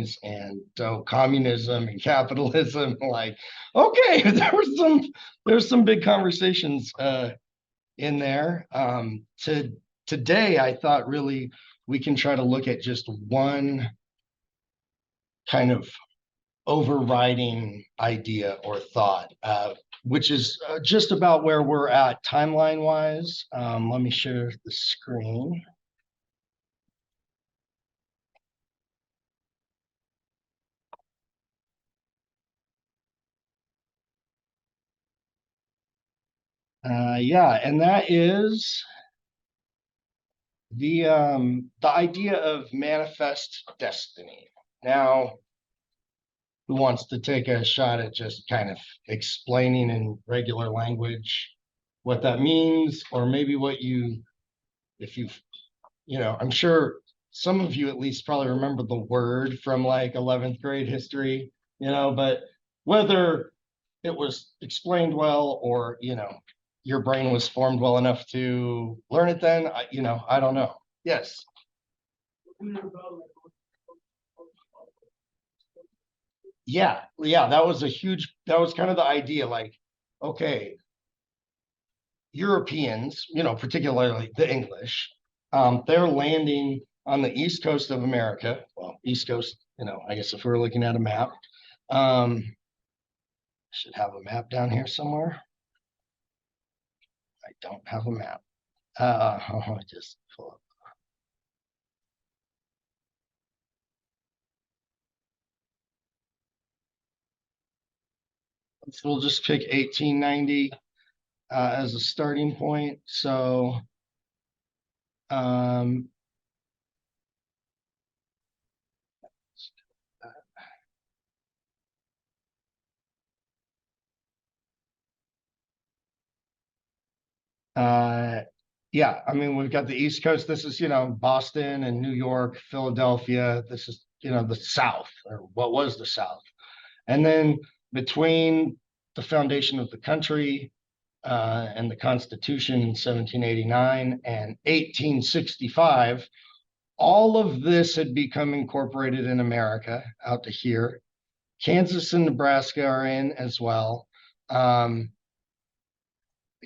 lines. And so communism and capitalism, like, okay, there's some big conversations in there. Today, I thought really we can try to look at just one kind of overriding idea or thought, which is just about where we're at timeline wise. Let me share the screen. Yeah, and that is the idea of manifest destiny. Now, who wants to take a shot at just kind of explaining in regular language what that means, or maybe what you, if you've, I'm sure some of you at least probably remember the word from like 11th grade history, but whether it was explained well or, your brain was formed well enough to learn it then, I don't know. Yes. Yeah, that was kind of the idea. Like, okay, Europeans, particularly the English, they're landing on the east coast of America. Well, east coast, I guess if we were looking at a map, should have a map down here somewhere. I don't have a map. I just pull up. We'll just pick 1890 as a starting point. So, um, yeah, I mean, we've got the East Coast. This is, Boston and New York, Philadelphia. This is, the South, or what was the South. And then between the foundation of the country and the Constitution in 1789 and 1865, all of this had become incorporated in America out to here. Kansas and Nebraska are in as well.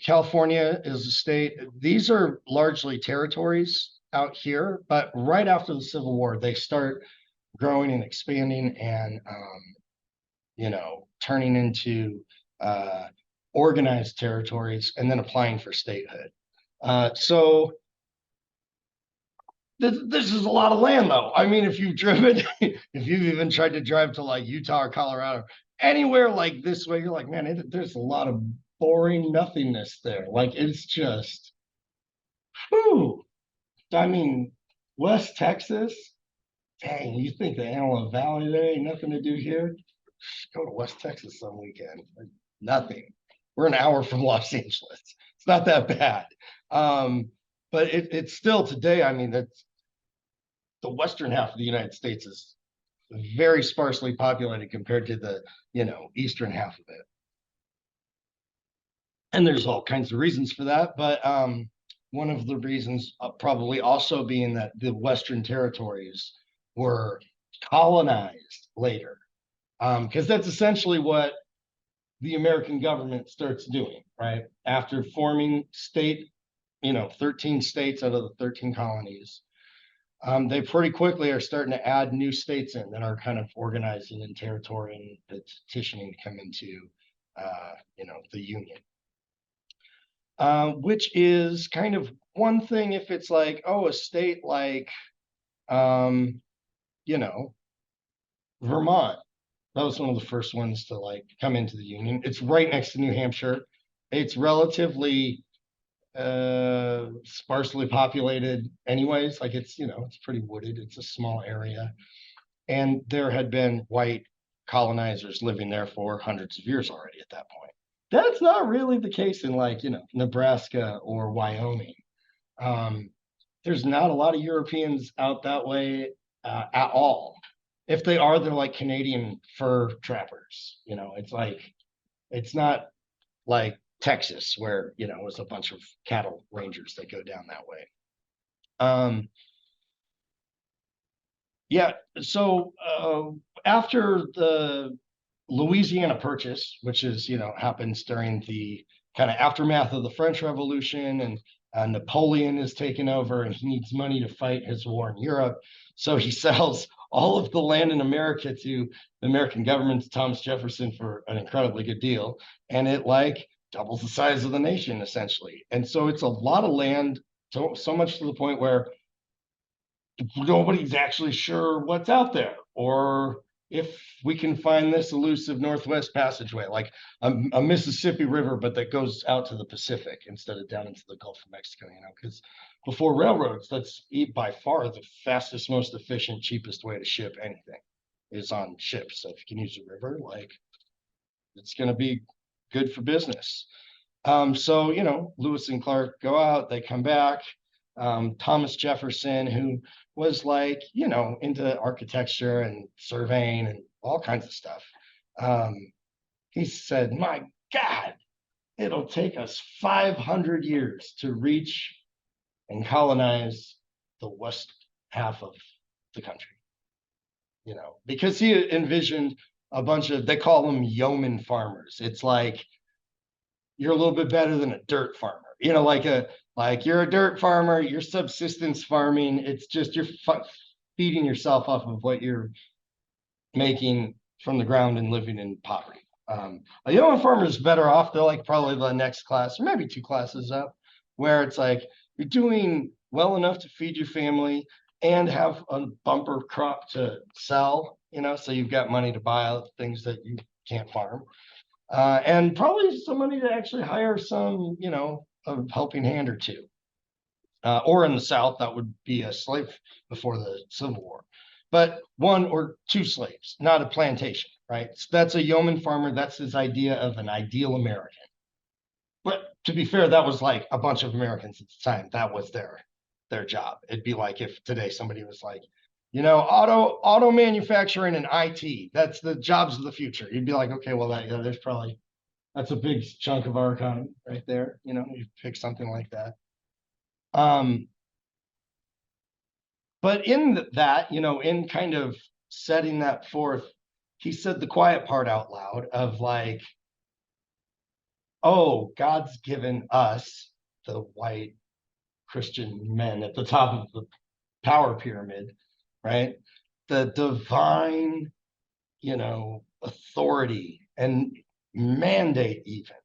California is a state. These are largely territories out here, but right after the Civil War, they start growing and expanding and, turning into organized territories and then applying for statehood. So this is a lot of land, though. I mean, if you've driven, if you've even tried to drive to like Utah or Colorado, anywhere like this way, you're like, man, there's a lot of boring nothingness there. Like it's just, whew. I mean, West Texas, dang, you think the Antelope Valley there ain't nothing to do here? Go to West Texas some weekend. Nothing. We're an hour from Los Angeles. It's not that bad. But it's still today, I mean, that's the western half of the United States is very sparsely populated compared to the, eastern half of it. And there's all kinds of reasons for that, but one of the reasons probably also being that the Western territories were colonized later, because that's essentially what the American government starts doing, right? After forming 13 states out of the 13 colonies, they pretty quickly are starting to add new states in that are kind of organizing in territory and petitioning to come into, the Union. Which is kind of one thing if it's like, oh, a state like, Vermont. That was one of the first ones to like come into the Union. It's right next to New Hampshire. It's relatively sparsely populated anyways. Like it's pretty wooded. It's a small area. And there had been white colonizers living there for hundreds of years already at that point. That's not really the case in like, Nebraska or Wyoming. There's not a lot of Europeans out that way at all. If they are, they're like Canadian fur trappers. It's not like Texas where, it's a bunch of cattle rangers that go down that way. Yeah. So after the Louisiana Purchase, which is, happens during the kind of aftermath of the French Revolution, and Napoleon is taken over and he needs money to fight his war in Europe. So he sells all of the land in America to the American government, to Thomas Jefferson, for an incredibly good deal. And it like doubles the size of the nation essentially. And so it's a lot of land, so much to the point where nobody's actually sure what's out there, or if we can find this elusive Northwest Passageway, like a Mississippi River, but that goes out to the Pacific instead of down into the Gulf of Mexico, because before railroads, that's by far the fastest, most efficient, cheapest way to ship anything is on ships. So if you can use a river, like it's going to be good for business. So, Lewis and Clark go out, they come back. Thomas Jefferson, who was like, into architecture and surveying and all kinds of stuff. He said, my God, it'll take us 500 years to reach and colonize the west half of the country, because he envisioned a bunch of, they call them yeoman farmers. It's like, you're a little bit better than a dirt farmer. Like you're a dirt farmer, you're subsistence farming. It's just you're feeding yourself off of what you're making from the ground and living in poverty. A young farmer is better off. They're like probably the next class, or maybe two classes up, where it's like you're doing well enough to feed your family and have a bumper crop to sell, so you've got money to buy things that you can't farm. And probably some money to actually hire some, a helping hand or two. Or in the South, that would be a slave before the Civil War. But one or two slaves, not a plantation, right? So that's a yeoman farmer. That's his idea of an ideal American. But to be fair, that was like a bunch of Americans at the time. That was their job. It'd be like if today somebody was like, auto manufacturing and IT, that's the jobs of the future. You'd be like, okay, well, there's probably, that's a big chunk of our economy right there. You pick something like that. But in that, in kind of setting that forth, he said the quiet part out loud of like, oh, God's given us, the white Christian men at the top of the power pyramid, right? The divine, authority and mandate even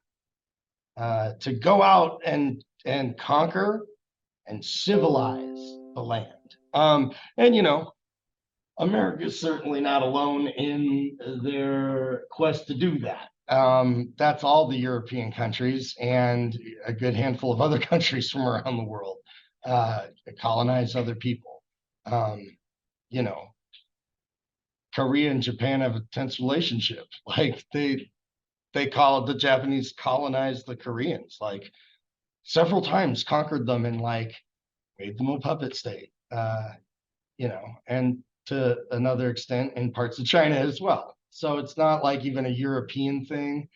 to go out and conquer and civilize the land. And America's certainly not alone in their quest to do that. That's all the European countries and a good handful of other countries from around the world colonize other people. You know, Korea and Japan have a tense relationship. Like they call the Japanese colonized the Koreans, like several times conquered them and like made them a puppet state. And to another extent in parts of China as well. So it's not like even a European thing.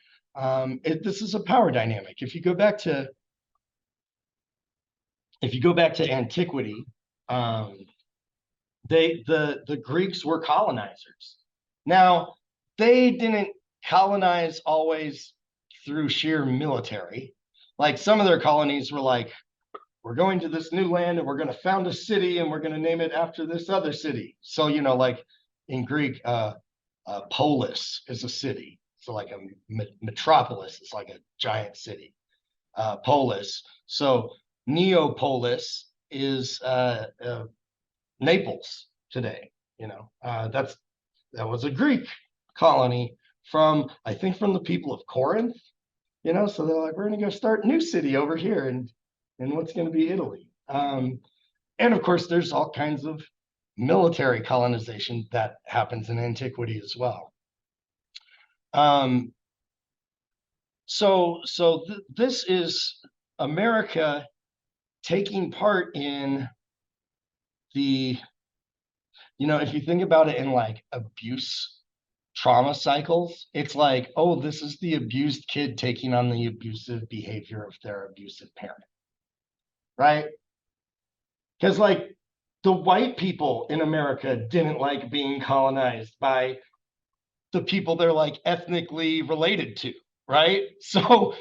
This is a power dynamic. If you go back to antiquity, the Greeks were colonizers. Now they didn't colonize always through sheer military. Like some of their colonies were like, we're going to this new land and we're going to found a city and we're going to name it after this other city. So, like in Greek, polis is a city. So like a metropolis is like a giant city. Polis. So Neapolis is Naples today. That was a Greek colony I think from the people of Corinth. So they're like, we're going to go start a new city over here and what's going to be Italy. And of course, there's all kinds of military colonization that happens in antiquity as well. This is America taking part in the, if you think about it in like abuse trauma cycles, it's like, oh, this is the abused kid taking on the abusive behavior of their abusive parent, right? Because like the white people in America didn't like being colonized by the people they're like ethnically related to, right? So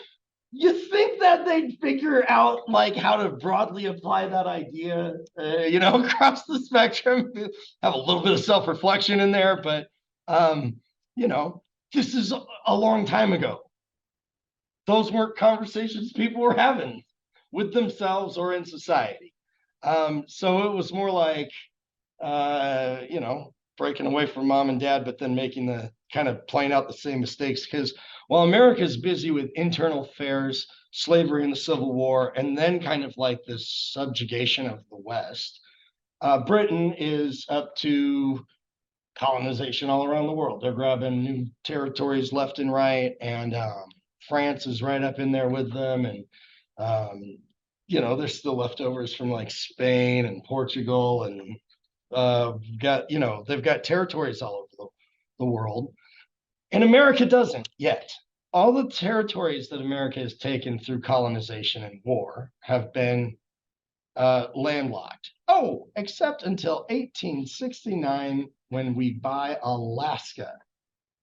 you think that they'd figure out like how to broadly apply that idea, across the spectrum, have a little bit of self-reflection in there, but um, you know, this is a long time ago. Those weren't conversations people were having with themselves or in society. So it was more like, breaking away from mom and dad, but then making the kind of playing out the same mistakes. Because while America is busy with internal affairs, slavery and the Civil War, and then kind of like this subjugation of the West, Britain is up to colonization all around the world. They're grabbing new territories left and right, and France is right up in there with them. And there's still leftovers from like Spain and Portugal, and they've got territories all over the world, and America doesn't yet. All the territories that America has taken through colonization and war have been landlocked. Oh, except until 1869, when we buy Alaska,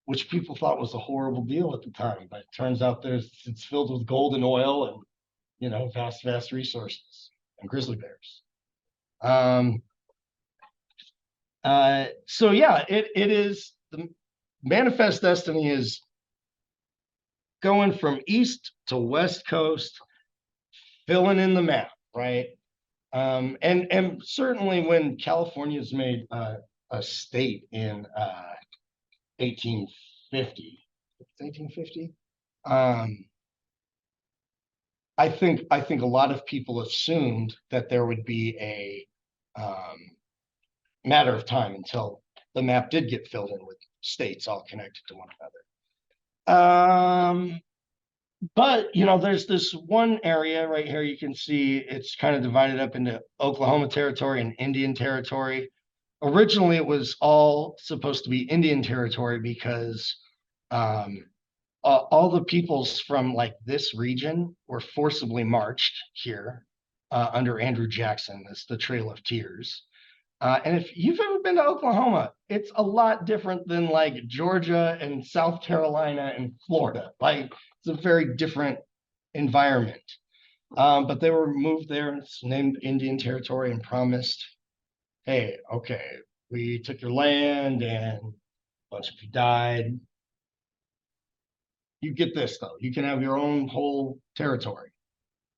which people thought was a horrible deal at the time, but it turns out it's filled with gold and oil and vast resources and grizzly bears. So yeah, it is the manifest destiny is going from east to west coast, filling in the map, right? And certainly when California is made a state in 1850, 1850. I think a lot of people assumed that there would be a matter of time until the map did get filled in with states all connected to one another. But there's this one area right here. You can see it's kind of divided up into Oklahoma territory and Indian territory. Originally, it was all supposed to be Indian territory because all the peoples from like this region were forcibly marched here under Andrew Jackson. That's the Trail of Tears. And if you've ever been to Oklahoma, it's a lot different than like Georgia and South Carolina and Florida. Like it's a very different environment. But they were moved there and it's named Indian Territory and promised, hey, okay, we took your land and a bunch of you died. You get this though, you can have your own whole territory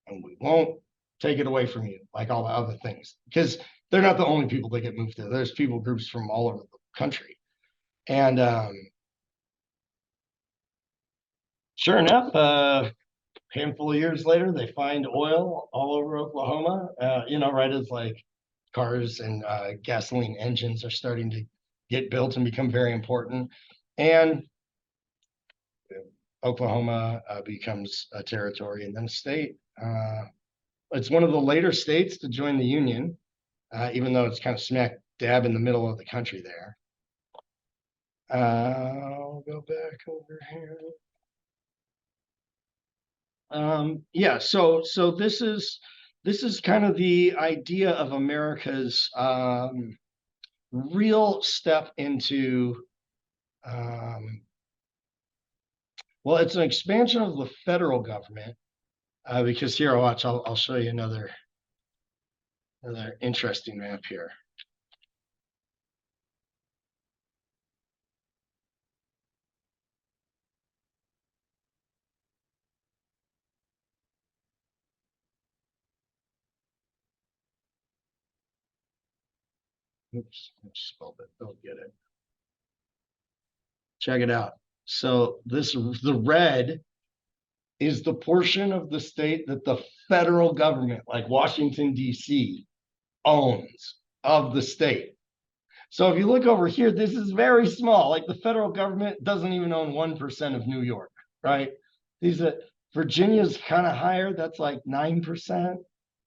and we won't take it away from you like all the other things. Because they're not the only people that get moved there. There's people groups from all over the country. And sure enough, a handful of years later, they find oil all over Oklahoma, right as like cars and gasoline engines are starting to get built and become very important. And Oklahoma becomes a territory and then a state. It's one of the later states to join the Union, even though it's kind of smack dab in the middle of the country there. I'll go back over here. Yeah, so this is kind of the idea of America's real step into well, it's an expansion of the federal government because here, watch, I'll show you another interesting map here. Oops, I spelled it. Don't get it. Check it out. So the red is the portion of the state that the federal government, like Washington, D.C., owns of the state. So if you look over here, this is very small. Like the federal government doesn't even own 1% of New York, right? Virginia's kind of higher. That's like 9%.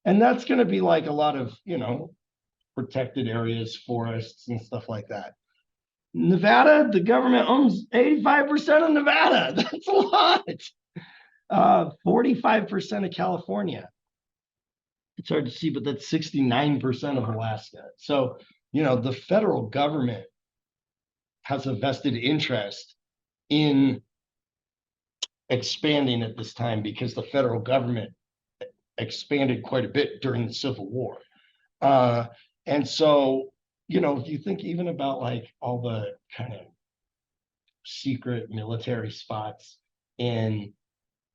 And that's going to be like a lot of, protected areas, forests, and stuff like that. Nevada, the government owns 85% of Nevada. That's a lot. 45% of California. it's hard to see, but that's 69% of Alaska. So, the federal government has a vested interest in expanding at this time because the federal government expanded quite a bit during the Civil War. And so, if you think even about like all the kind of secret military spots in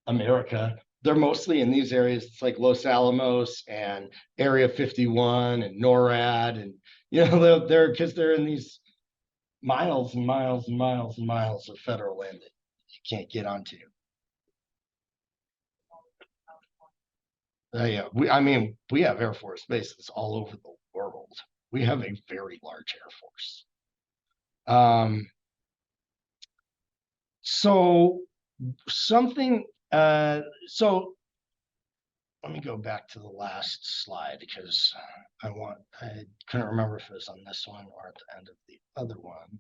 America, they're mostly in these areas. It's like Los Alamos and Area 51 and NORAD, and they're because they're in these miles and miles and miles and miles of federal land that you can't get onto. Yeah, we have Air Force bases all over the world. We have a very large Air Force. So something, so let me go back to the last slide because I couldn't remember if it was on this one or at the end of the other one.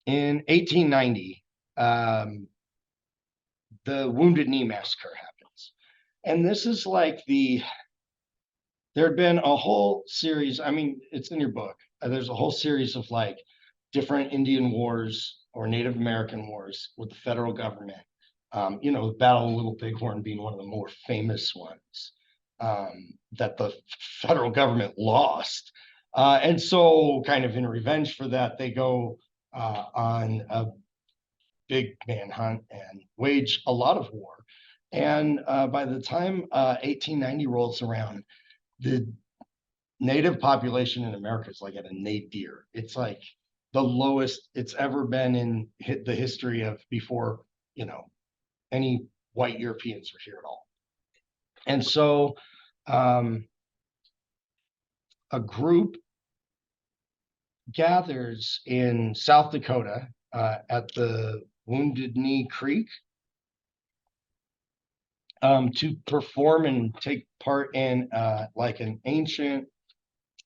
In 1890, the Wounded Knee Massacre happens. And this is like there had been a whole series, it's in your book. There's a whole series of like different Indian wars or Native American wars with the federal government. The Battle of Little Bighorn being one of the more famous ones that the federal government lost. And so kind of in revenge for that, they go on a big manhunt and wage a lot of war. And by the time 1890 rolls around, the native population in America is like at a nadir. It's like the lowest it's ever been in the history of before, any white Europeans were here at all. And so a group gathers in South Dakota at the Wounded Knee Creek to perform and take part in like an ancient,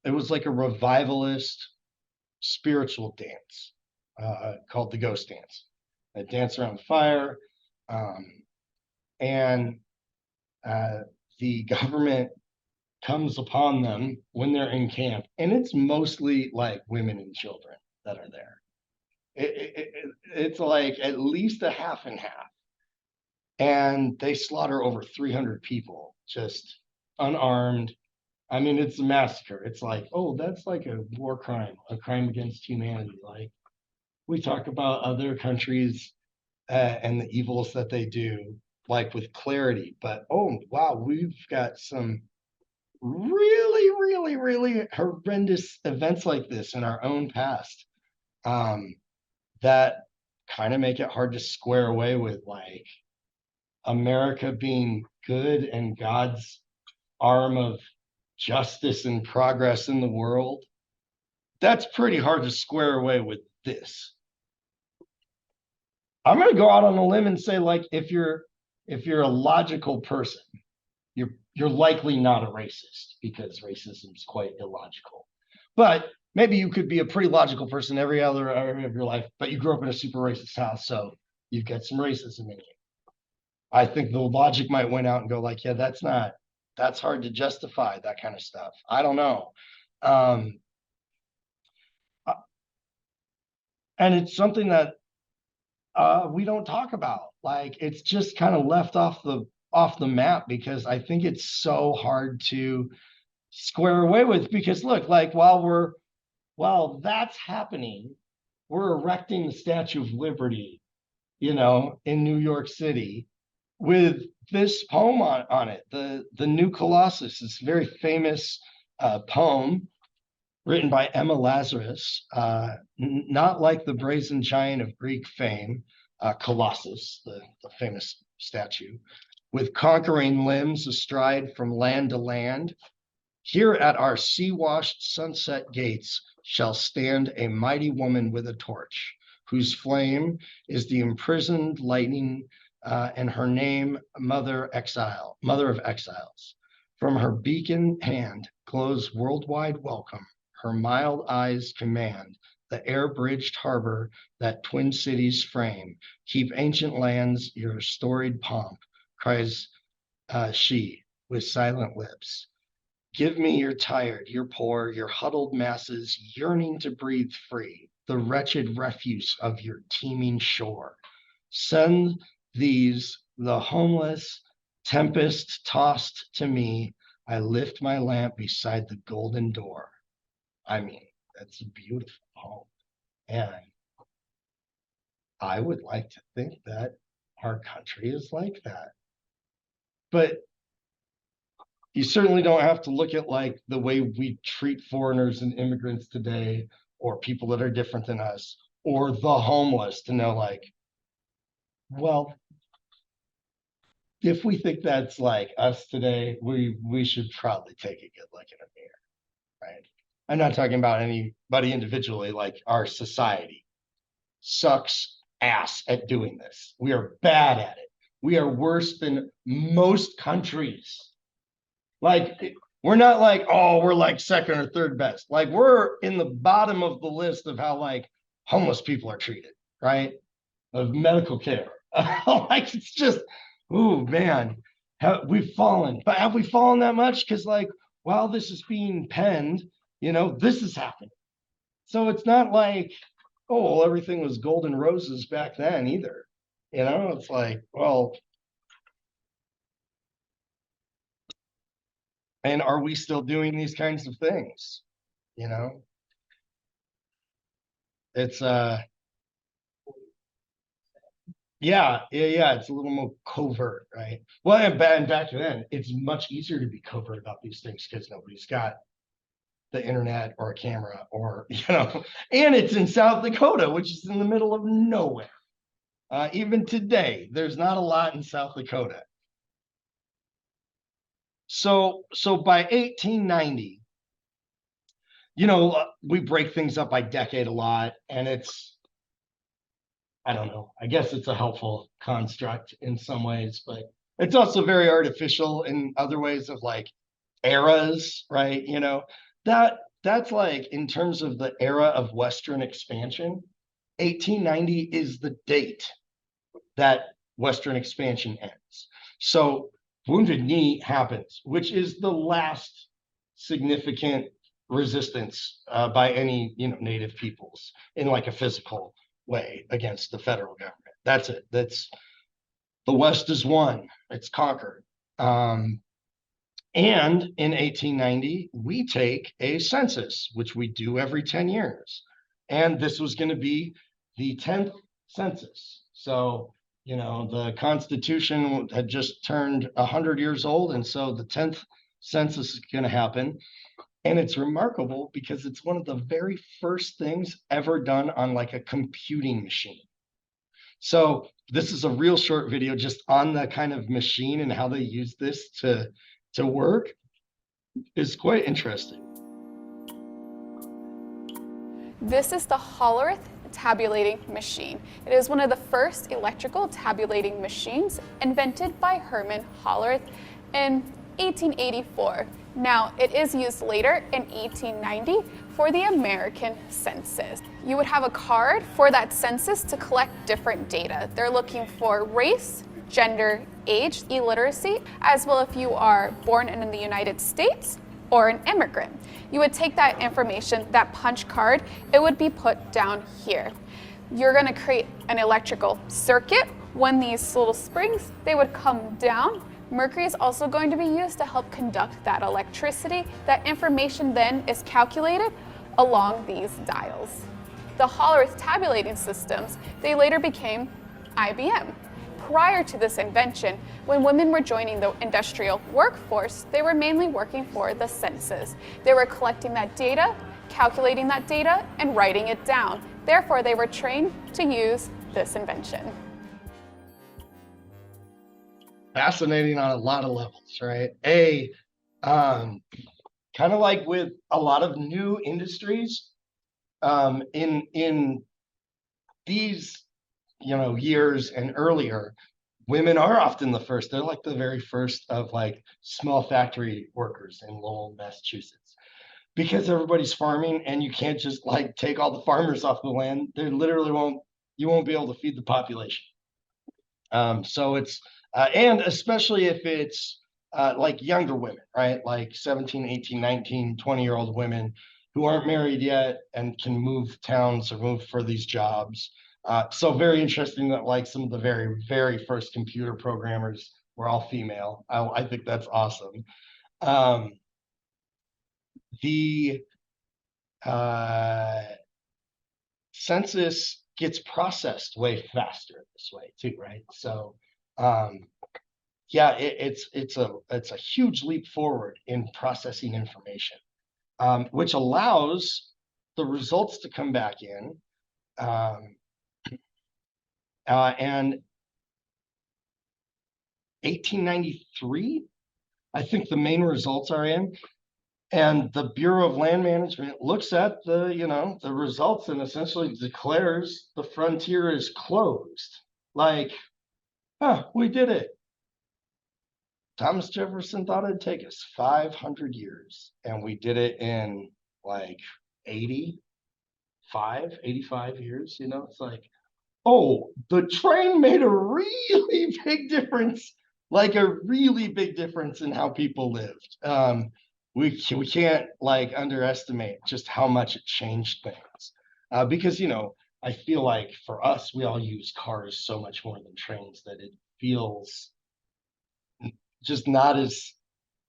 it was like a revivalist spiritual dance called the ghost dance. A dance around the fire. And the government comes upon them when they're in camp, and it's mostly like women and children that are there. It's like at least a half and half. And they slaughter over 300 people, just unarmed. It's a massacre. It's like, oh, that's like a war crime, a crime against humanity. Like we talk about other countries and the evils that they do, like with clarity. But oh, wow, we've got some really, really, really horrendous events like this in our own past that kind of make it hard to square away with like America being good and God's arm of justice and progress in the world. That's pretty hard to square away with this. I'm going to go out on a limb and say, like, if you're a logical person, you're likely not a racist because racism is quite illogical. But maybe you could be a pretty logical person every other area of your life, but you grew up in a super racist house, so you've got some racism in you. I think the logic might win out and go like, yeah, that's hard to justify, that kind of stuff. I don't know. And it's something that we don't talk about. Like it's just kind of left off the map because I think it's so hard to square away with. Because look, like while that's happening, we're erecting the Statue of Liberty, in New York City, with this poem on it, the New Colossus, this very famous poem written by Emma Lazarus, not like the brazen giant of Greek fame, Colossus, the famous statue, with conquering limbs astride from land to land. Here at our sea-washed sunset gates shall stand a mighty woman with a torch, whose flame is the imprisoned lightning, and her name, Mother of Exiles. From her beacon hand glows worldwide welcome. Her mild eyes command the air-bridged harbor that twin cities frame. Keep ancient lands your storied pomp. cries she with silent lips. Give me your tired, your poor, your huddled masses yearning to breathe free, the wretched refuse of your teeming shore. Send these, the homeless, tempest tossed to me. I lift my lamp beside the golden door. I mean, that's a beautiful poem. And I would like to think that our country is like that. But you certainly don't have to look at like the way we treat foreigners and immigrants today, or people that are different than us, or the homeless to know like, well, if we think that's like us today, we should probably take a good look in a mirror, right? I'm not talking about anybody individually, like our society sucks ass at doing this. We are bad at it. We are worse than most countries. Like, we're not like, oh, we're like second or third best. Like, we're in the bottom of the list of how like homeless people are treated, right? Of medical care. Like, it's just, ooh, man, we've fallen. But have we fallen that much? Because like, while this is being penned, this is happening. So it's not like, oh, well, everything was golden roses back then either. It's like, well, and are we still doing these kinds of things? You know, it's yeah, it's a little more covert, right? Well, and back then, it's much easier to be covert about these things because nobody's got the internet or a camera or and it's in South Dakota, which is in the middle of nowhere. Even today, there's not a lot in South Dakota. So by 1890, we break things up by decade a lot, and I don't know, I guess it's a helpful construct in some ways, but it's also very artificial in other ways of like eras, right? That's like in terms of the era of Western expansion, 1890 is the date that Western expansion ends. So Wounded Knee happens, which is the last significant resistance by any native peoples in like a physical way against the federal government. That's it. That's the West is won. It's conquered. And in 1890, we take a census, which we do every 10 years. And this was going to be the 10th census. So, the Constitution had just turned 100 years old. And so the 10th census is going to happen. And it's remarkable because it's one of the very first things ever done on like a computing machine. So this is a real short video just on the kind of machine and how they use this to work. Is quite interesting. This is the Hollerith tabulating machine. It is one of the first electrical tabulating machines invented by Herman Hollerith in 1884. Now, it is used later in 1890 for the American census. You would have a card for that census to collect different data. They're looking for race, gender, age, illiteracy, as well if you are born in the United States or an immigrant. You would take that information, that punch card, it would be put down here. You're gonna create an electrical circuit. When these little springs, they would come down. Mercury is also going to be used to help conduct that electricity. That information then is calculated along these dials. The Hollerith tabulating systems, they later became IBM. Prior to this invention, when women were joining the industrial workforce, they were mainly working for the census. They were collecting that data, calculating that data, and writing it down. Therefore, they were trained to use this invention. Fascinating on a lot of levels, right? Kind of like with a lot of new industries, in these years and earlier, women are often the first. They're like the very first of like small factory workers in Lowell, Massachusetts, because everybody's farming and you can't just like take all the farmers off the land. They literally you won't be able to feed the population. So And especially if it's like younger women, right? Like 17, 18, 19, 20-year-old women who aren't married yet and can move towns or move for these jobs. So very interesting that like some of the very, very first computer programmers were all female. I think that's awesome. Um, the uh, census gets processed way faster this way too, right? So um, yeah, it's a huge leap forward in processing information, which allows the results to come back in, um, and 1893, I think the main results are in, and the Bureau of Land Management looks at the results and essentially declares the frontier is closed. Like, we did it. Thomas Jefferson thought it'd take us 500 years, and we did it in like 85 years. It's like, oh, the train made a really big difference, like a really big difference in how people lived. We can't like underestimate just how much it changed things, because I feel like for us, we all use cars so much more than trains that it feels just not as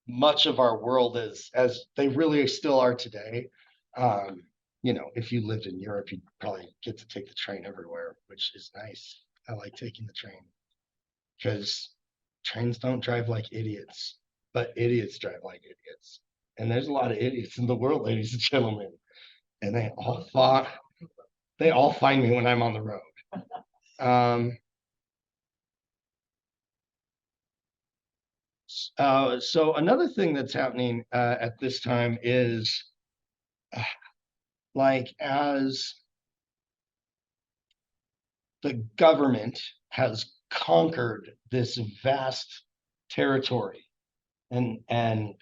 much of our world as they really still are today. If you lived in Europe, you'd probably get to take the train everywhere, which is nice. I like taking the train because trains don't drive like idiots, but idiots drive like idiots. And there's a lot of idiots in the world, ladies and gentlemen, and they all find me when I'm on the road. Um, so another thing that's happening at this time is like as the government has conquered this vast territory and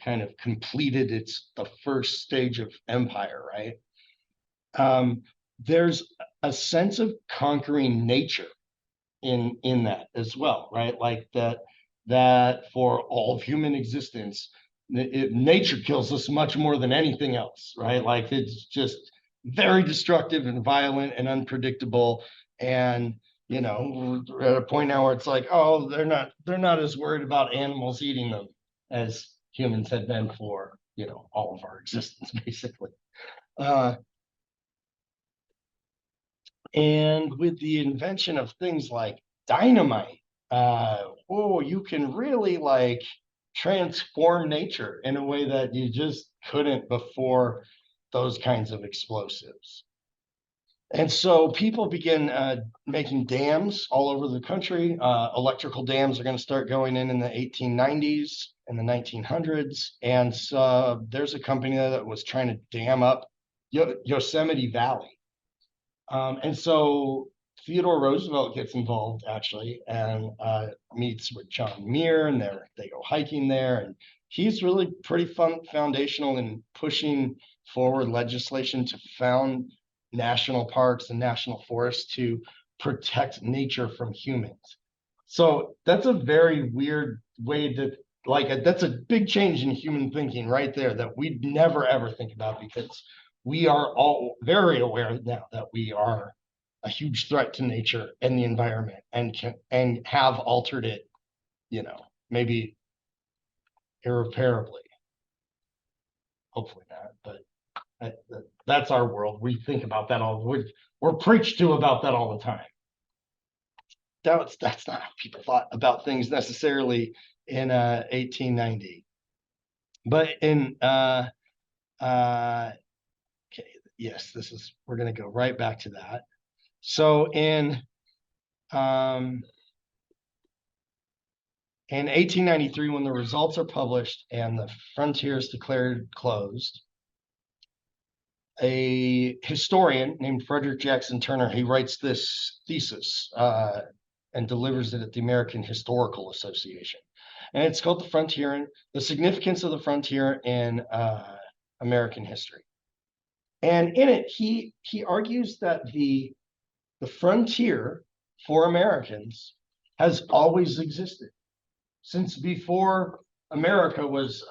kind of completed the first stage of empire, right? Um, there's a sense of conquering nature in that as well, right? Like that for all of human existence, nature kills us much more than anything else, right? Like it's just very destructive and violent and unpredictable. And we're at a point now where it's like, oh, they're not as worried about animals eating them as humans had been for all of our existence, basically. Uh, And with the invention of things like dynamite, you can really like transform nature in a way that you just couldn't before those kinds of explosives. And so people begin making dams all over the country. Electrical dams are going to start going in the 1890s and the 1900s. And so there's a company that was trying to dam up Yosemite Valley, and so Theodore Roosevelt gets involved actually and meets with John Muir, and they go hiking there, and he's really pretty foundational in pushing forward legislation to found national parks and national forests to protect nature from humans. So that's a very weird way to that's a big change in human thinking right there that we'd never ever think about, because we are all very aware now that we are a huge threat to nature and the environment and have altered it, maybe irreparably. Hopefully not, but that's our world. We think about that we're preached to about that all the time. That's not how people thought about things necessarily in 1890. But in okay, yes, we're going to go right back to that. So um, in 1893, when the results are published and the frontier is declared closed, a historian named Frederick Jackson Turner, he writes this thesis and delivers it at the American Historical Association. And it's called the significance of the frontier in American history. And in it, he argues that the frontier for Americans has always existed. since before America was,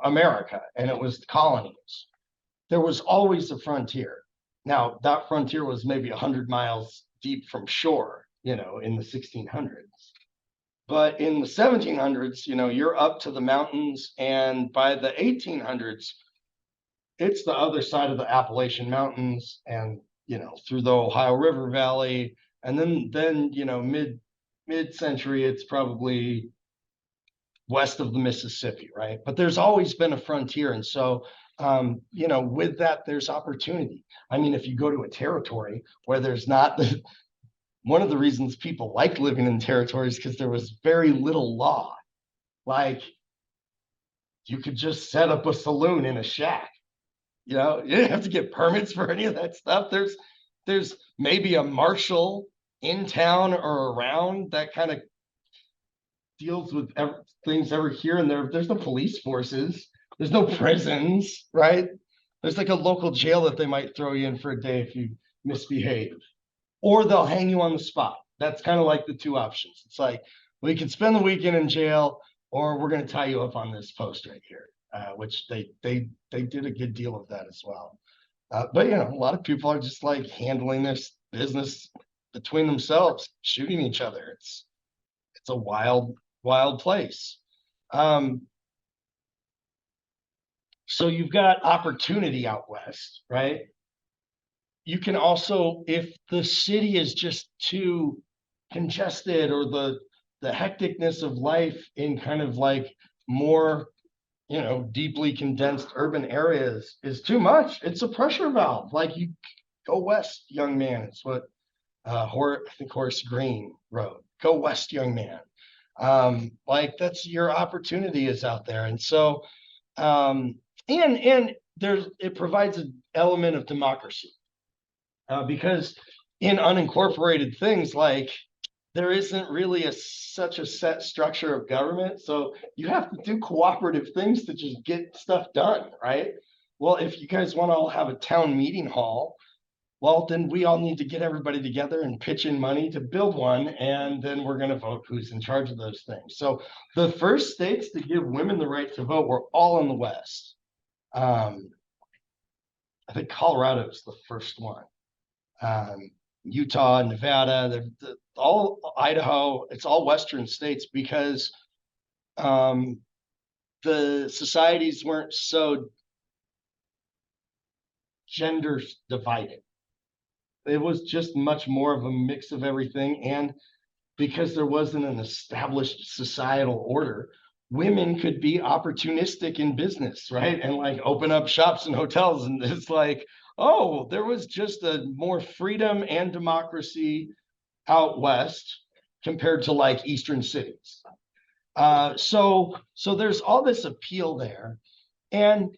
America, and it was colonies. There was always a frontier. Now, that frontier was maybe 100 miles deep from shore, in the 1600s. But in the 1700s, you're up to the mountains, and by the 1800s, it's the other side of the Appalachian Mountains, and through the Ohio River Valley, and then mid century, it's probably west of the Mississippi, right? But there's always been a frontier, and so with that, there's opportunity. I mean, if you go to a territory where there's not one of the reasons people like living in territories because there was very little law. Like, you could just set up a saloon in a shack. You didn't have to get permits for any of that stuff. There's maybe a marshal in town or around that kind of deals with things ever here and there. There's no police forces. There's no prisons, right? There's like a local jail that they might throw you in for a day if you misbehave, or they'll hang you on the spot. That's kind of like the two options. It's like, well, you can spend the weekend in jail, or we're going to tie you up on this post right here, which they did a good deal of that as well. But a lot of people are just like handling this business between themselves, shooting each other. It's a wild place. So you've got opportunity out west, right? You can also, if the city is just too congested, or the hecticness of life in kind of like more, deeply condensed urban areas is too much, it's a pressure valve. Like, you go west, young man. It's what I think Horace Green wrote. Go west, young man. Like, that's your opportunity is out there. And so, and it provides an element of democracy, because in unincorporated things, like, there isn't really such a set structure of government. So you have to do cooperative things to just get stuff done, right? Well, if you guys want to all have a town meeting hall, well, then we all need to get everybody together and pitch in money to build one, and then we're going to vote who's in charge of those things. So the first states to give women the right to vote were all in the West. I think Colorado is the first one. Utah, Nevada, all Idaho, it's all Western states, because the societies weren't so gender divided. It was just much more of a mix of everything. And because there wasn't an established societal order, women could be opportunistic in business, right? And like open up shops and hotels. And it's like, oh, there was just a more freedom and democracy out west compared to like Eastern cities. So there's all this appeal there. And,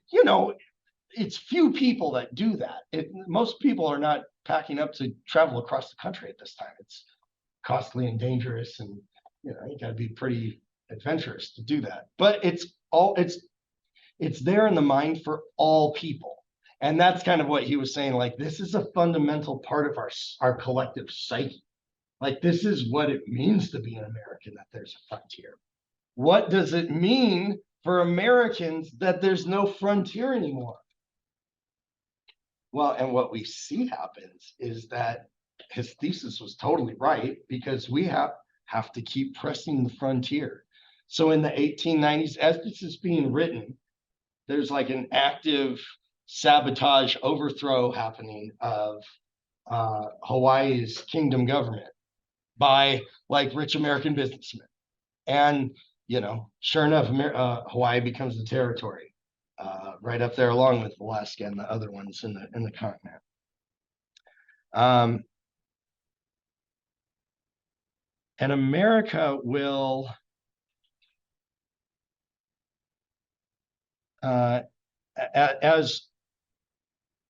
it's few people that do that. Most people are not packing up to travel across the country at this time. It's costly and dangerous, and you got to be pretty adventurous to do that. But it's there in the mind for all people. And that's kind of what he was saying. Like, this is a fundamental part of our collective psyche. Like, this is what it means to be an American, that there's a frontier. What does it mean for Americans that there's no frontier anymore? Well, and what we see happens is that his thesis was totally right, because we have to keep pressing the frontier. So in the 1890s, as this is being written, there's like an active sabotage overthrow happening of Hawaii's kingdom government by like rich American businessmen. And, sure enough, Hawaii becomes the territory. Right up there along with Alaska and the other ones in the continent. And America will, as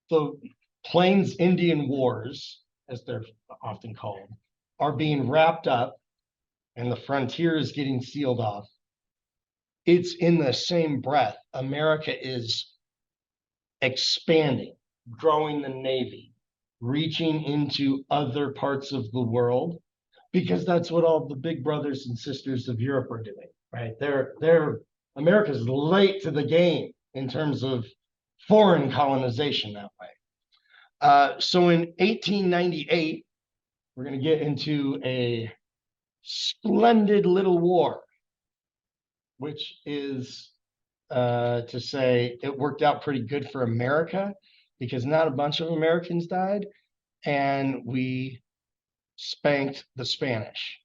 the Plains Indian Wars, as they're often called, are being wrapped up and the frontier is getting sealed off, it's in the same breath, America is expanding, growing the Navy, reaching into other parts of the world, because that's what all the big brothers and sisters of Europe are doing. right? America's late to the game in terms of foreign colonization that way. So in 1898, we're going to get into a splendid little war, which is to say it worked out pretty good for America because not a bunch of Americans died, and we spanked the Spanish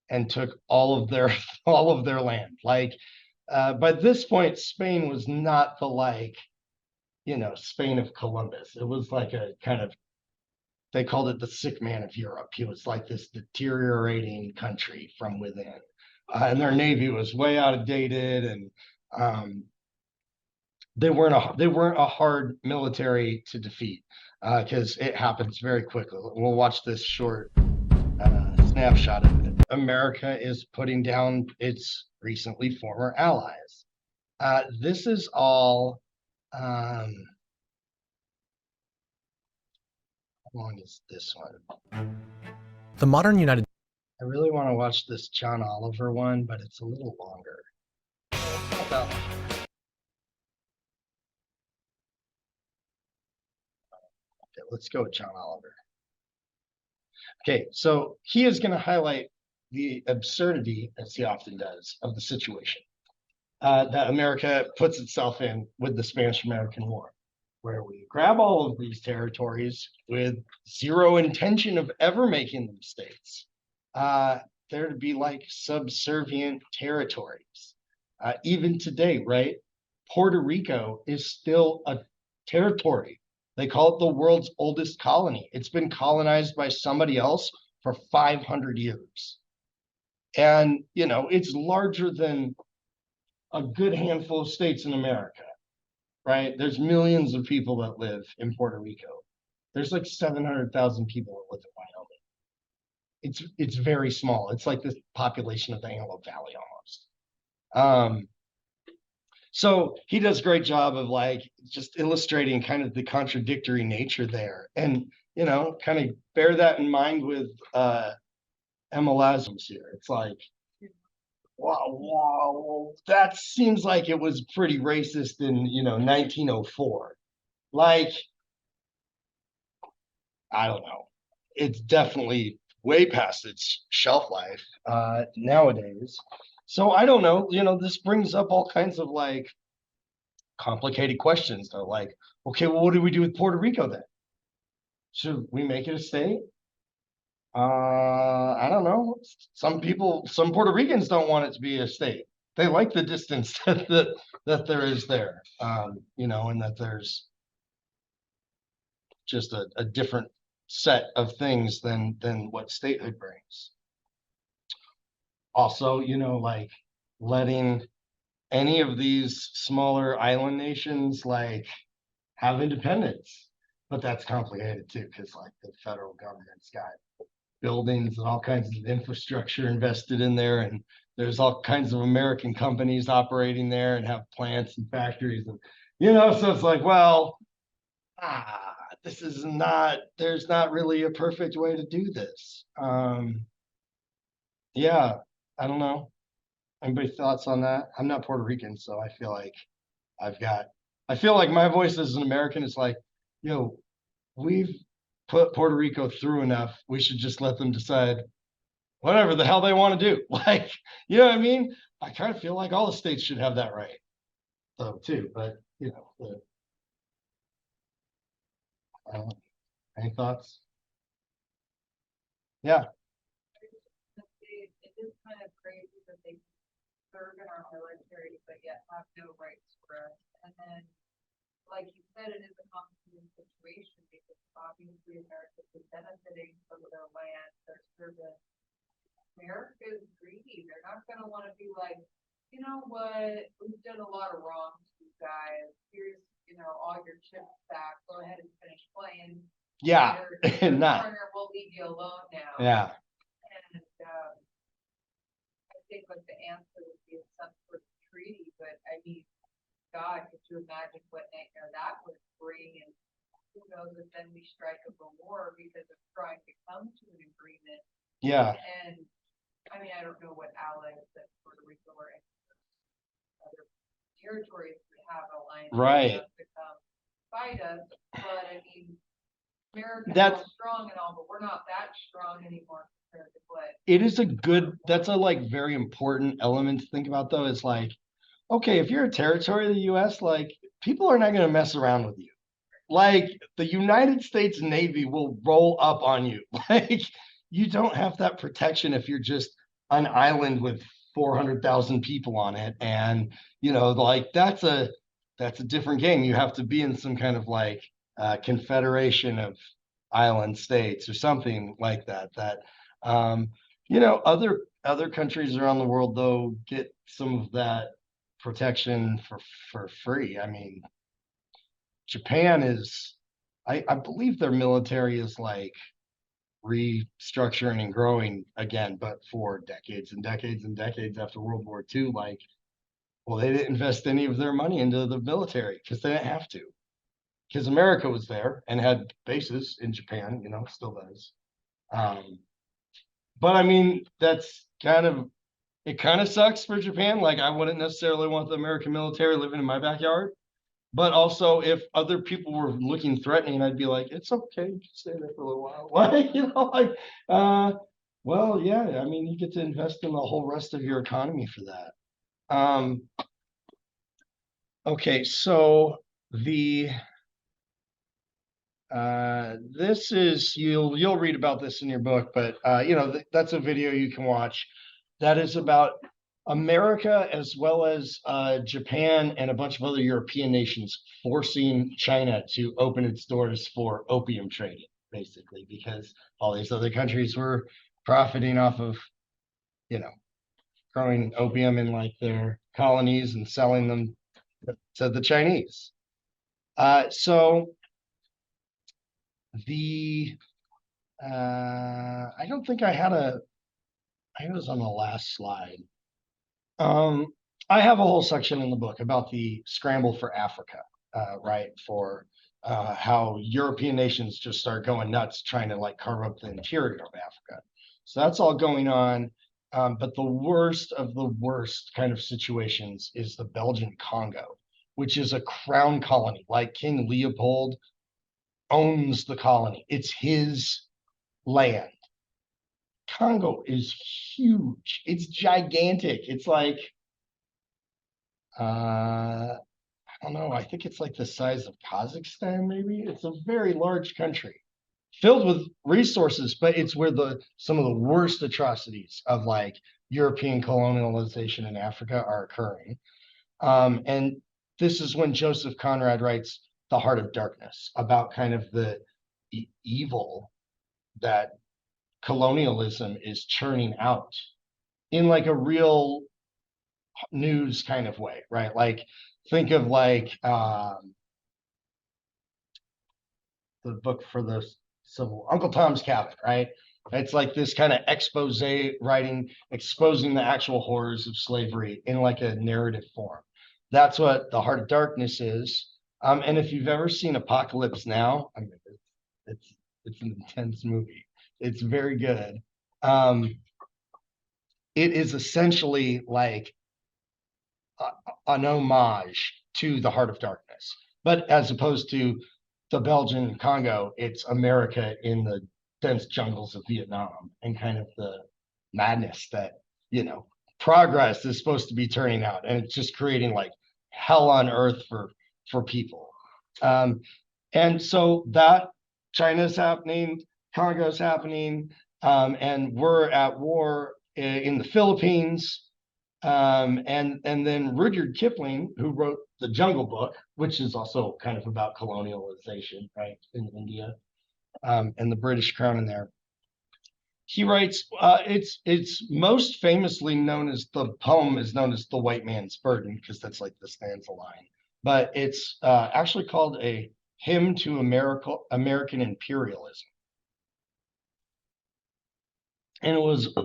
and took all of their all of their land. Like by this point, Spain was not the Spain of Columbus. It was like a kind of, they called it the sick man of Europe. He was like this deteriorating country from within. And their navy was way outdated, and um, they weren't a hard military to defeat because it happens very quickly. We'll watch this short snapshot of it. America is putting down its recently former allies. This is all. How long is this one? The modern United I really want to watch this John Oliver one, but it's a little longer. How about okay, let's go with John Oliver. Okay, so he is going to highlight the absurdity, as he often does, of the situation that America puts itself in with the Spanish-American War, where we grab all of these territories with zero intention of ever making them states. They're to be like subservient territories. Even today, right? Puerto Rico is still a territory. They call it the world's oldest colony. It's been colonized by somebody else for 500 years. And, it's larger than a good handful of states in America, right? There's millions of people that live in Puerto Rico. There's like 700,000 people that live in Wyoming. It's very small. It's like the population of the Antelope Valley almost. So he does a great job of like just illustrating kind of the contradictory nature there, and kind of bear that in mind with MLSs here. It's like, wow, that seems like it was pretty racist in 1904. Like, I don't know. It's definitely way past its shelf life nowadays. So I don't know. This brings up all kinds of like complicated questions though. Like, okay, well, what do we do with Puerto Rico then? Should we make it a state? I don't know. Some Puerto Ricans don't want it to be a state. They like the distance that there is there, and that there's just a different set of things than what statehood brings. Also, like letting any of these smaller island nations like have independence, but that's complicated too because like the federal government's got buildings and all kinds of infrastructure invested in there, and there's all kinds of American companies operating there and have plants and factories, and so it's like, well, this is not, there's not really a perfect way to do this. Yeah, I don't know. Anybody thoughts on that? I'm not Puerto Rican, so I feel like I've got, I feel like my voice as an American is like, we've put Puerto Rico through enough. We should just let them decide whatever the hell they want to do. Like, you know what I mean? I kind of feel like all the states should have that right, though, too. But any thoughts? Yeah. It is kind of crazy that they serve in our military, but yet have no rights for us. And then, like you said, it is a complicated situation because obviously America is benefiting from their land, their service. America is greedy. They're not going to want to be like, you know what, we've done a lot of wrong to you guys. Here's, all your chips back. Go ahead and finish playing. Yeah. Your Not. partner will leave you alone now. Yeah. And I think like the answer would be some sort of treaty, but I mean, God, could you imagine what nightmare that would bring? And who knows if then we strike up a war because of trying to come to an agreement. Yeah. And I mean, I don't know what allies that Puerto Rico are in other territories would have alliances Right. to come fight us, but I mean, America's That's all strong and all, but we're not that strong anymore compared to what. it is a good, that's a like very important element to think about though, is like, okay, if you're a territory of the US, like people are not gonna mess around with you. Like the United States Navy will roll up on you. Like you don't have that protection if you're just an island with 400,000 people on it. And like that's a different game. You have to be in some kind of like confederation of island states or something like that. That other countries around the world though get some of that protection for free. I mean, Japan is, I believe their military is like restructuring and growing again, but for decades and decades and decades after World War II, like, well, they didn't invest any of their money into the military because they didn't have to. Because America was there and had bases in Japan, still does. Um, but I mean, it kind of sucks for Japan. Like, I wouldn't necessarily want the American military living in my backyard. But also, if other people were looking threatening, I'd be like, it's okay, you can stay there for a little while. Like, well, yeah, I mean, you get to invest in the whole rest of your economy for that. Okay, so the this is you'll read about this in your book, but that's a video you can watch. That is about America as well as Japan and a bunch of other European nations forcing China to open its doors for opium trading, basically, because all these other countries were profiting off of, growing opium in like their colonies and selling them to the Chinese. So the I don't think I was on the last slide. Um, I have a whole section in the book about the scramble for Africa, right? For how European nations just start going nuts trying to like carve up the interior of Africa. So that's all going on. But the worst of the worst kind of situations is the Belgian Congo, which is a crown colony. Like King Leopold owns the colony, it's his land. Congo is huge. It's gigantic. It's like I don't know. I think it's like the size of Kazakhstan, maybe. It's a very large country filled with resources, but it's where some of the worst atrocities of like European colonialization in Africa are occurring. And this is when Joseph Conrad writes The Heart of Darkness about kind of the evil that colonialism is churning out in like a real news kind of way, right? Like think of like the book for the Civil Uncle Tom's Cabin, right? It's like this kind of expose writing, exposing the actual horrors of slavery in like a narrative form. That's what The Heart of Darkness is. And if you've ever seen Apocalypse Now, I mean, it's an intense movie. It's very good. It is essentially like an homage to The Heart of Darkness, but as opposed to the Belgian Congo, it's America in the dense jungles of Vietnam and kind of the madness that progress is supposed to be turning out, and it's just creating like hell on earth for people. And so that China's happening, Congo's happening, and we're at war in the Philippines. And then Rudyard Kipling, who wrote the Jungle Book, which is also kind of about colonialization, right, in India, and the British Crown in there. He writes, it's most famously known as the poem is known as The White Man's Burden, because that's like the stanza line. But it's actually called a hymn to American imperialism. And it was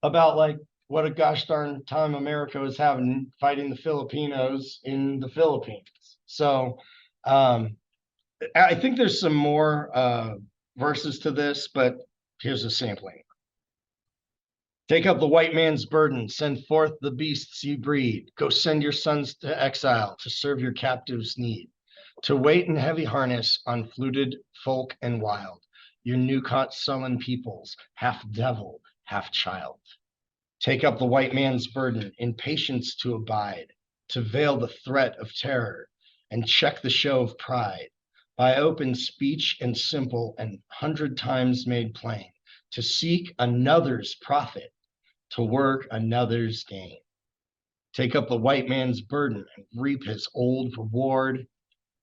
about like what a gosh darn time America was having fighting the Filipinos in the Philippines. So I think there's some more verses to this, but here's a sampling. Take up the white man's burden, send forth the beasts ye breed. Go send your sons to exile to serve your captives' need. To wait in heavy harness on fluted folk and wild, your new caught sullen peoples, half devil, half child. Take up the white man's burden, in patience to abide, to veil the threat of terror, and check the show of pride, by open speech and simple and 100 times made plain, to seek another's profit, to work another's gain. Take up the white man's burden and reap his old reward,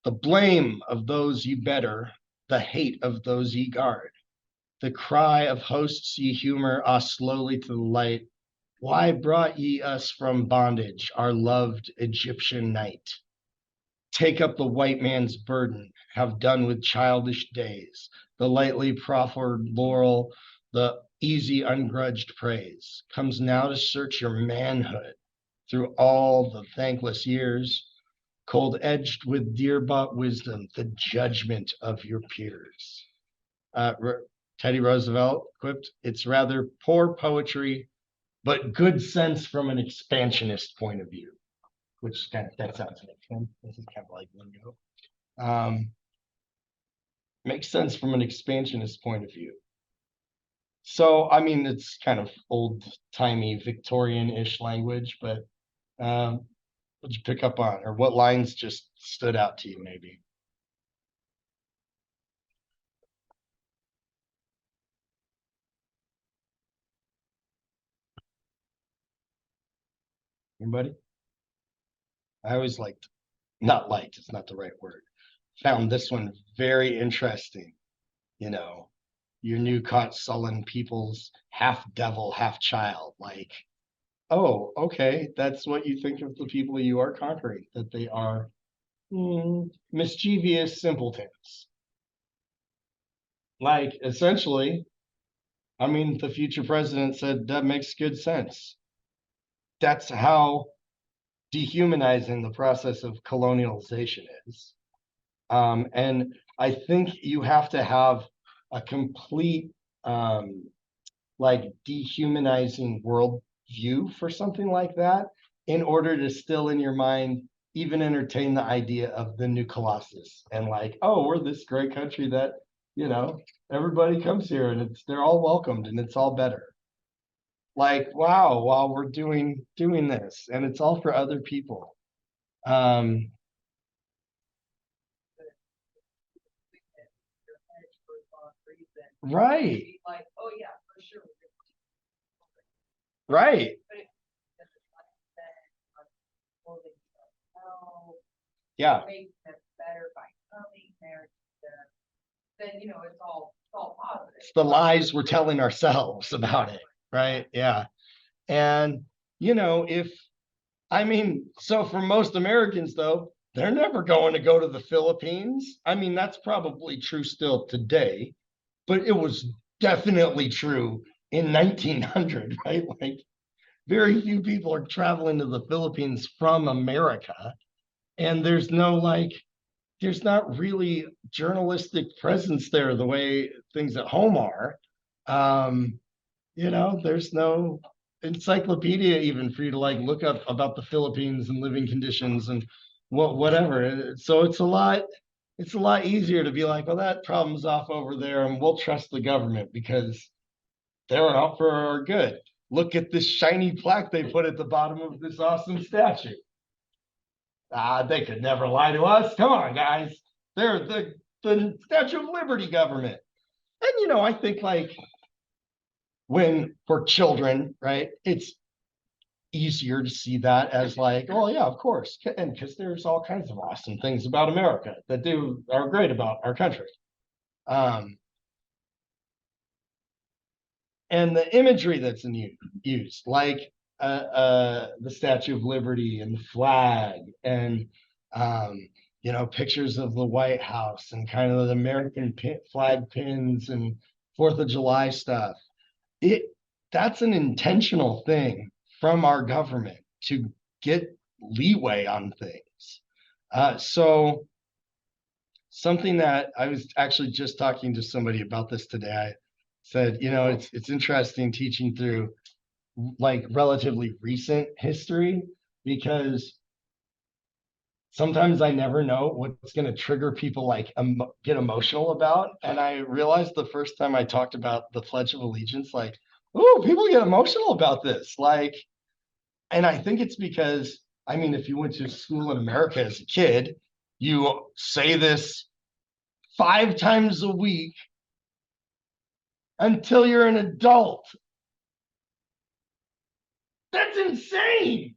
the blame of those ye better, the hate of those ye guard. The cry of hosts ye humor us slowly to the light. Why brought ye us from bondage, our loved Egyptian night? Take up the white man's burden, have done with childish days, the lightly proffered laurel, the easy ungrudged praise, comes now to search your manhood through all the thankless years, cold edged with dear bought wisdom, the judgment of your peers. Teddy Roosevelt quipped, it's rather poor poetry, but good sense from an expansionist point of view, which kind of, that sounds like him. This is kind of like lingo. Makes sense from an expansionist point of view. So, I mean, it's kind of old-timey Victorian-ish language, but what'd you pick up on? Or what lines just stood out to you, maybe? Anybody? I always liked, not liked, it's not the right word. Found this one very interesting. You know, your new caught sullen people's half devil, half child. Like, oh, okay, that's what you think of the people you are conquering, that they are mischievous simpletons. Like, essentially, I mean, the future president said that makes good sense. That's how dehumanizing the process of colonialization is. And I think you have to have a complete like dehumanizing world view for something like that in order to still in your mind even entertain the idea of the new colossus and like, oh, we're this great country that, you know, everybody comes here and they're all welcomed and it's all better. Like, wow, while we're doing this and it's all for other people. Um, right, Like, oh yeah, for sure. right. Yeah. Make them better by coming there. Then, you know, it's all positive. It's the lies we're telling ourselves about it, right? Yeah. And, you know, I mean, so for most Americans, though, they're never going to go to the Philippines. I mean, that's probably true still today, but it was definitely true in 1900, right? Like, very few people are traveling to the Philippines from America. And there's not really journalistic presence there the way things at home are. You know, there's no encyclopedia even for you to like look up about the Philippines and living conditions and whatever. So it's a lot easier to be like, well, that problem's off over there and we'll trust the government because they're out for our good. Look at this shiny plaque they put at the bottom of this awesome statue. They could never lie to us. Come on, guys. They're the Statue of Liberty government. And you know, I think like when for children, right, it's easier to see that as like, oh yeah, of course. And because there's all kinds of awesome things about America that are great about our country. And the imagery that's used, like the Statue of Liberty and the flag, and you know, pictures of the White House and kind of the American flag pins and Fourth of July stuff. That's an intentional thing from our government to get leeway on things. So something that I was actually just talking to somebody about this today. I said, you know, it's interesting teaching through like relatively recent history, because sometimes I never know what's going to trigger people like get emotional about. And I realized the first time I talked about the Pledge of Allegiance, like, oh, people get emotional about this. Like, and I think it's because, I mean, if you went to school in America as a kid, you say this 5 times a week until you're an adult. That's insane.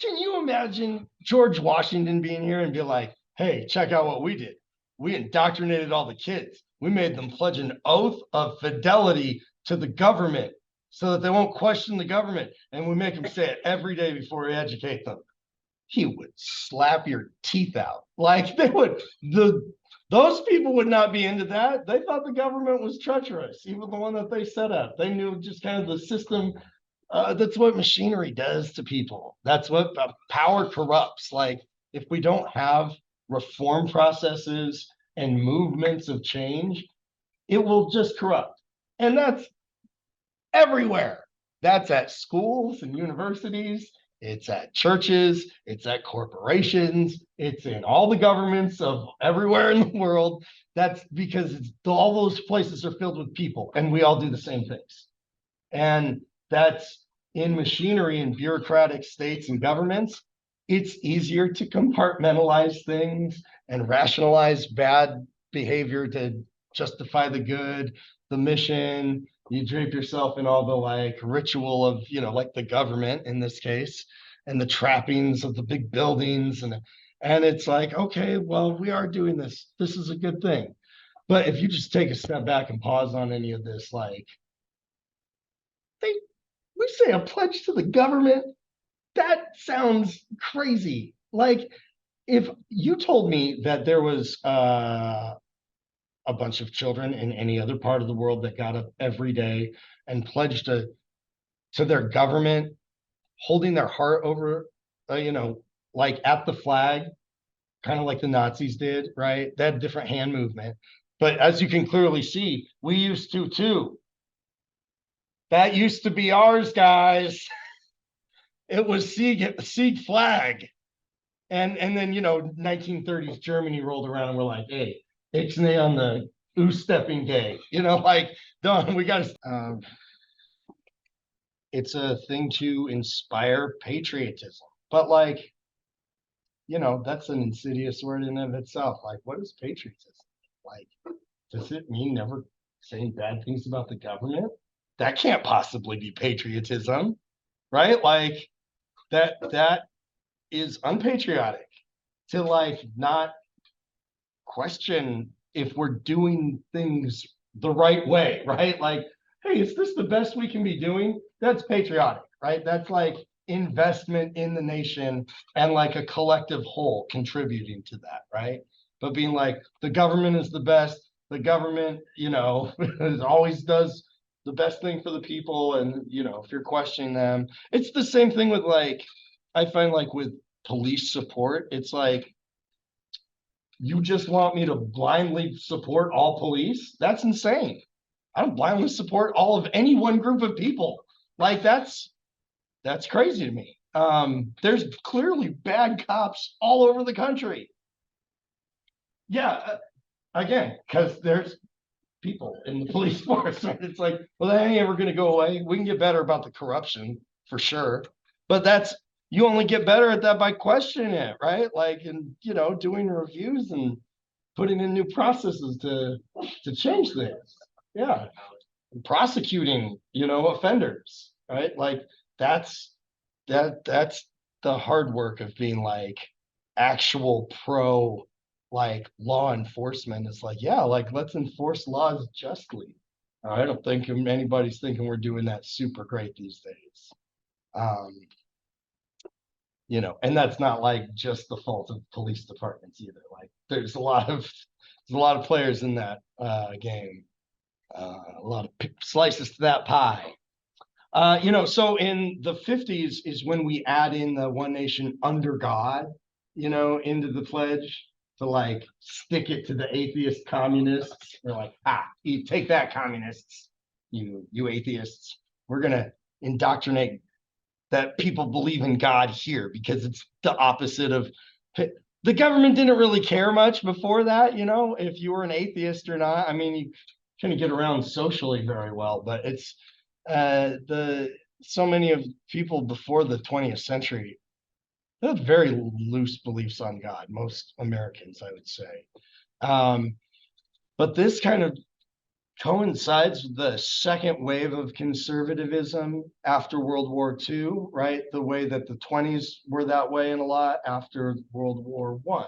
Can you imagine George Washington being here and be like, hey, check out what we did? We indoctrinated all the kids. We made them pledge an oath of fidelity to the government so that they won't question the government. And we make them say it every day before we educate them. He would slap your teeth out. Like they would, those people would not be into that. They thought the government was treacherous, even the one that they set up. They knew just kind of the system. That's what machinery does to people. That's what power corrupts. Like if we don't have reform processes and movements of change, it will just corrupt. And that's everywhere. That's at schools and universities. It's at churches. It's at corporations. It's in all the governments of everywhere in the world. That's because all those places are filled with people and we all do the same things. And that's in machinery and bureaucratic states and governments. It's easier to compartmentalize things and rationalize bad behavior to justify the good, the mission. You drape yourself in all the like ritual of, like the government in this case, and the trappings of the big buildings. And it's like, okay, well, we are doing this. This is a good thing. But if you just take a step back and pause on any of this, like, we say a pledge to the government. That sounds crazy. Like if you told me that there was a bunch of children in any other part of the world that got up every day and pledged to their government, holding their heart over, like at the flag, kind of like the Nazis did, right? That different hand movement. But as you can clearly see, we used to too. That used to be ours, guys. It was Sieg flag. And then 1930s Germany rolled around and we're like, hey, Ixnay on the stepping day, like done. We got it's a thing to inspire patriotism, but like, that's an insidious word in and of itself. Like, what is patriotism? Like, does it mean never saying bad things about the government? That can't possibly be patriotism, right? Like that is unpatriotic to like not question if we're doing things the right way, right? Like, hey, is this the best we can be doing? That's patriotic, right? That's like investment in the nation and like a collective whole contributing to that, right? But being like, the government is the best, the government, always does the best thing for the people. And, if you're questioning them, it's the same thing with like, I find like with police support, it's like, you just want me to blindly support all police? That's insane. I don't blindly support all of any one group of people. Like that's crazy to me. There's clearly bad cops all over the country. Yeah, again, because there's people in the police force. Right? It's like, well, that ain't ever going to go away. We can get better about the corruption for sure, but you only get better at that by questioning it, right? Like, and doing reviews and putting in new processes to change things. Yeah, and prosecuting, offenders, right? Like that's the hard work of being like actual pro like law enforcement. Is like, yeah, like let's enforce laws justly. I don't think anybody's thinking we're doing that super great these days. Um, and that's not like just the fault of police departments either. Like there's a lot of players in that game, a lot of slices to that pie. So in the 50s is when we add in the one nation under God, into the pledge to like stick it to the atheist communists. They're like, you take that, communists, you atheists. We're gonna indoctrinate that people believe in God here, because it's the opposite of the government didn't really care much before that, if you were an atheist or not. I mean, you kind of get around socially very well, but it's the so many of people before the 20th century, they had very loose beliefs on God, most Americans, I would say. But this kind of coincides with the second wave of conservatism after World War II, right? The way that the 20s were that way in a lot after World War I.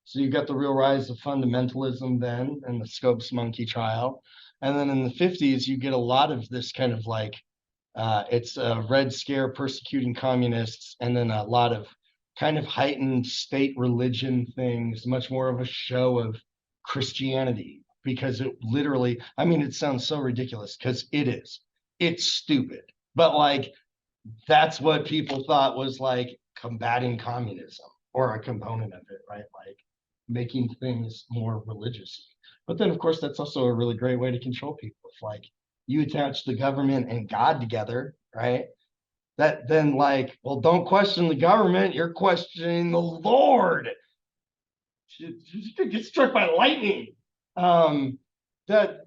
So you got the real rise of fundamentalism then and the Scopes monkey trial. And then in the 50s, you get a lot of this kind of like, it's a Red Scare persecuting communists, and then a lot of kind of heightened state religion things, much more of a show of Christianity, because it literally, I mean, it sounds so ridiculous because it is. It's stupid. But like, that's what people thought was like combating communism, or a component of it, right? Like making things more religious. But then, of course, that's also a really great way to control people. If like you attach the government and God together, right? That then like, well, don't question the government, you're questioning the Lord. You get struck by lightning. That,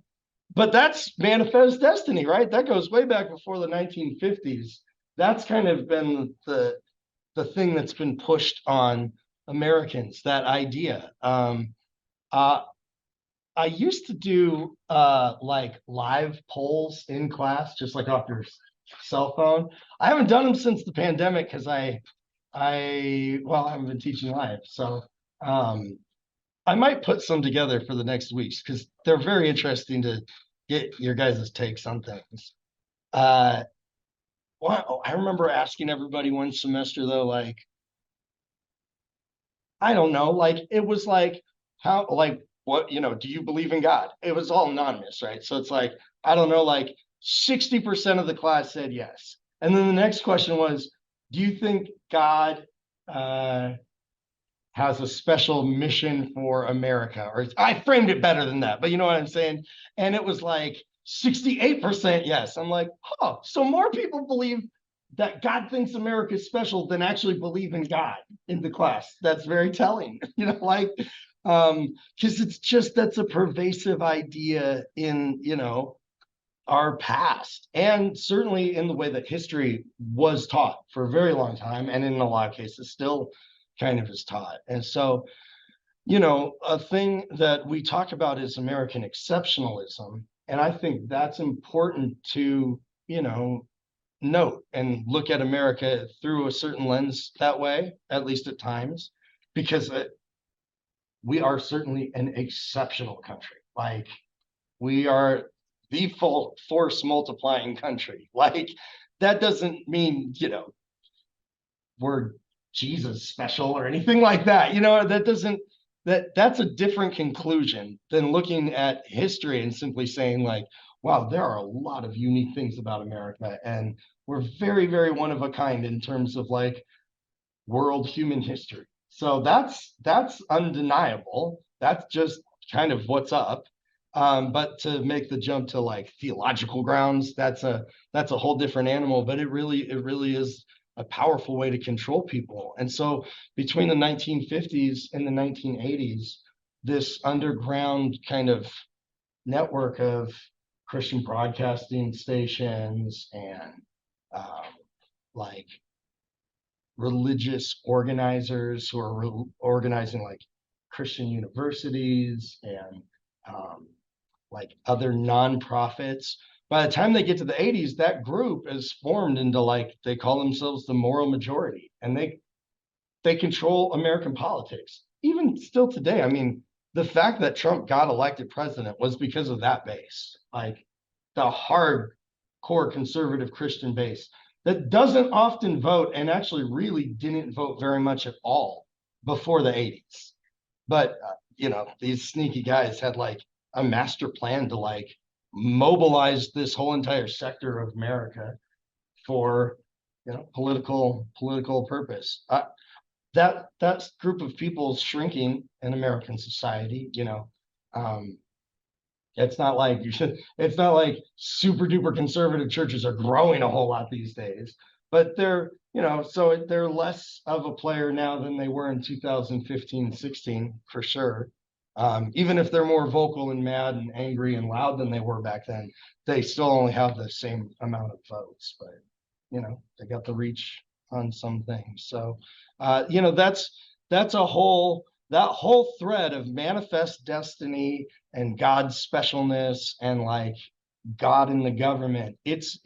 but that's manifest destiny, right? That goes way back before the 1950s. That's kind of been the thing that's been pushed on Americans, that idea. I used to do like live polls in class, just like off your cell phone. I haven't done them since the pandemic because I haven't been teaching live. So I might put some together for the next weeks because they're very interesting to get your guys' takes on things. Well, I remember asking everybody one semester though, like, I don't know, like it was like how, like, what, do you believe in God? It was all anonymous, right? So it's like, I don't know, like 60% of the class said yes. And then the next question was, do you think God has a special mission for America? Or I framed it better than that, but you know what I'm saying? And it was like 68% yes. I'm like, oh, so more people believe that God thinks America is special than actually believe in God in the class. That's very telling, like, because it's just, that's a pervasive idea in, our past, and certainly in the way that history was taught for a very long time, and in a lot of cases still kind of is taught. And so, a thing that we talk about is American exceptionalism. And I think that's important to, note and look at America through a certain lens that way, at least at times, because we are certainly an exceptional country. Like, we are the full force multiplying country. Like, that doesn't mean, we're Jesus special or anything like that. That doesn't, that's a different conclusion than looking at history and simply saying like, wow, there are a lot of unique things about America, and we're very, very one of a kind in terms of like world human history. So that's undeniable. That's just kind of what's up. But to make the jump to like theological grounds, that's a whole different animal. But it really is a powerful way to control people. And so between the 1950s and the 1980s, this underground kind of network of Christian broadcasting stations and like religious organizers who are organizing like Christian universities and like other nonprofits. By the time they get to the 80s, that group is formed into like, they call themselves the moral majority, and they control American politics. Even still today, I mean, the fact that Trump got elected president was because of that base, like the hardcore conservative Christian base that doesn't often vote, and actually really didn't vote very much at all before the 80s. But these sneaky guys had like a master plan to like mobilize this whole entire sector of America for political purpose. That group of people is shrinking in American society. It's not like it's not like super duper conservative churches are growing a whole lot these days, but they're, so they're less of a player now than they were in 2015, 16, for sure. Even if they're more vocal and mad and angry and loud than they were back then, they still only have the same amount of votes, but they got the reach on some things. So, that's that whole thread of manifest destiny and God's specialness and like God in the government. It's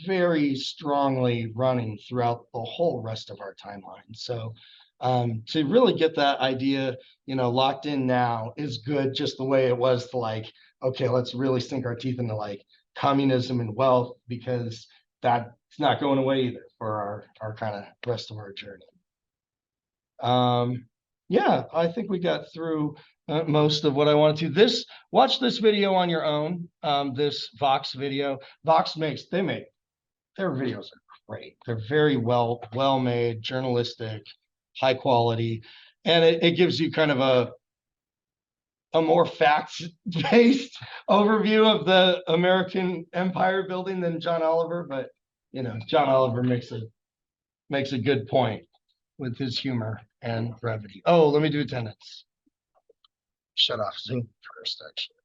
very strongly running throughout the whole rest of our timeline. So to really get that idea, locked in now is good, just the way it was to like, okay, let's really sink our teeth into like communism and wealth, because that's not going away either for our kind of rest of our journey. Yeah, I think we got through most of what I wanted to. Watch this video on your own. This Vox video. Vox they make their videos are great. They're very well made, journalistic, high quality, and it gives you kind of a more facts-based overview of the American empire building than John Oliver. But John Oliver makes a good point with his humor and brevity. Oh, let me do attendance. Shut off Zoom first, actually.